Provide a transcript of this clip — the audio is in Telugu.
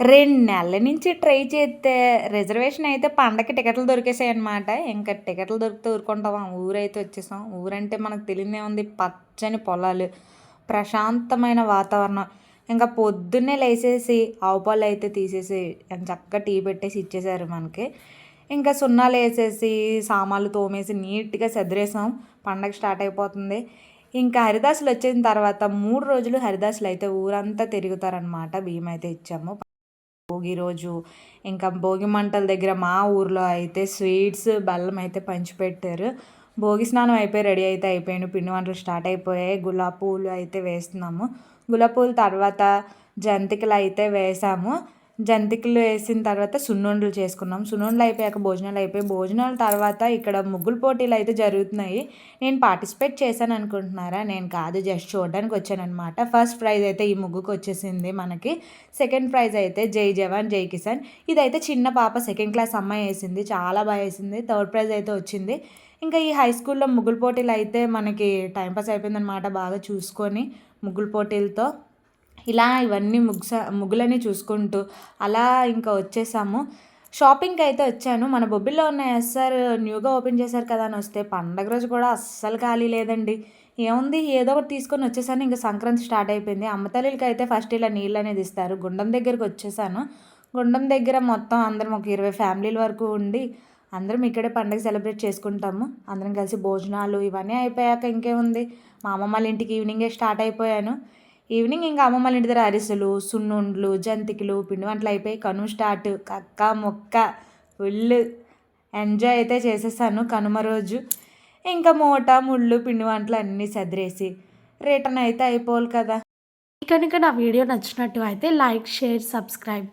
2 నెలల నుంచి ట్రై చేస్తే రిజర్వేషన్ అయితే పండగకి టికెట్లు దొరికేసాయన్నమాట. ఇంక టికెట్లు దొరికితే ఊరుకుంటామా? ఊరైతే వచ్చేసాం. ఊరంటే మనకు తెలియనిదేముంది, పచ్చని పొలాలు, ప్రశాంతమైన వాతావరణం. ఇంకా పొద్దున్నే లేసేసి ఆవు పాలైతే తీసేసి ఎంచక్కా టీ పెట్టేసి ఇచ్చేసారు మనకి. ఇంకా సున్నాలేసేసి, సామాన్లు తోమేసి నీట్‌గా సదిరేసాం. పండగ స్టార్ట్ అయిపోతుంది. ఇంకా హరిదాసులొచ్చిన తర్వాత 3 రోజులు హరిదాసులైతే ఊరంతా తిరుగుతారనమాట. బియ్యమైతే ఇచ్చాము. భోగి రోజు ఇంకా భోగి మంటల దగ్గర మా ఊర్లో అయితే స్వీట్స్, బెల్లం అయితే పంచిపెట్టారు. భోగి స్నానం అయిపోయి రెడీ అయితే అయిపోయాను. పిండి వంటలు స్టార్ట్ అయిపోయాయి. గులాబీ పూలు అయితే వేస్తున్నాము. గులాబీ పూలు తర్వాత జంతికలు అయితే వేసాము. జంతికలు వేసిన తర్వాత సున్నుండలు చేసుకున్నాం. సున్నుండలు అయిపోయాక భోజనాలు అయిపోయి, భోజనాల తర్వాత ఇక్కడ ముగ్గుల పోటీలు అయితే జరుగుతున్నాయి. నేను పార్టిసిపేట్ చేశాను అనుకుంటున్నారా? నేను కాదు, జస్ట్ చూడడానికి వచ్చాననమాట. ఫస్ట్ ప్రైజ్ అయితే ఈ ముగ్గుకు వచ్చేసింది మనకి. సెకండ్ ప్రైజ్ అయితే జై జవాన్ జై కిసాన్. ఇదైతే చిన్న పాప సెకండ్ క్లాస్ అమ్మాయి వేసింది. చాలా బాగా వేసింది. థర్డ్ ప్రైజ్ అయితే వచ్చింది. ఇంకా ఈ హై స్కూల్లో ముగ్గుల పోటీలు అయితే మనకి టైంపాస్ అయిపోయిందనమాట బాగా చూసుకొని ముగ్గుల పోటీలతో. ఇలా ఇవన్నీ ముగ్గులని చూసుకుంటూ అలా ఇంకా వచ్చేసాము. షాపింగ్‌కి అయితే వచ్చాను. మన బొబ్బిలిలో ఉన్న ఎస్ఆర్ న్యూగా ఓపెన్ చేశారు కదా అని వస్తే, పండగ రోజు కూడా అస్సలు ఖాళీ లేదండి. ఏముంది, ఏదో ఒకటి తీసుకొని వచ్చేసాను. ఇంక సంక్రాంతి స్టార్ట్ అయిపోయింది. అమ్మ తల్లులకి అయితే ఫస్ట్ ఇలా నీళ్ళనేది ఇస్తారు. గుండం దగ్గరికి వచ్చేసాను. గుండం దగ్గర మొత్తం అందరం ఒక 20 ఫ్యామిలీల వరకు ఉండి అందరం ఇక్కడే పండగ సెలబ్రేట్ చేసుకుంటాము. అందరం కలిసి భోజనాలు ఇవన్నీ అయిపోయాక ఇంకేముంది, మా అమ్మమ్మ వాళ్ళ ఇంటికి ఈవినింగే స్టార్ట్ అయిపోయాను. ఈవినింగ్ ఇంకా అమ్మమ్మ వాళ్ళ ఇంటి దగ్గర అరిసెలు, సున్నుండలు, జంతికలు, పిండి వంటలు అయిపోయి కనుమ స్టార్ట్. కక్క ముక్క ఫుల్ ఎంజాయ్ అయితే చేసేసాను కనుమ రోజు. ఇంకా మూట ముళ్ళు పిండి వంటలు అన్నీ సదిరేసి రిటర్న్ అయితే అయిపోవాలి కదా. కనుక నా వీడియో నచ్చినట్టు అయితే లైక్, షేర్, సబ్స్క్రైబ్.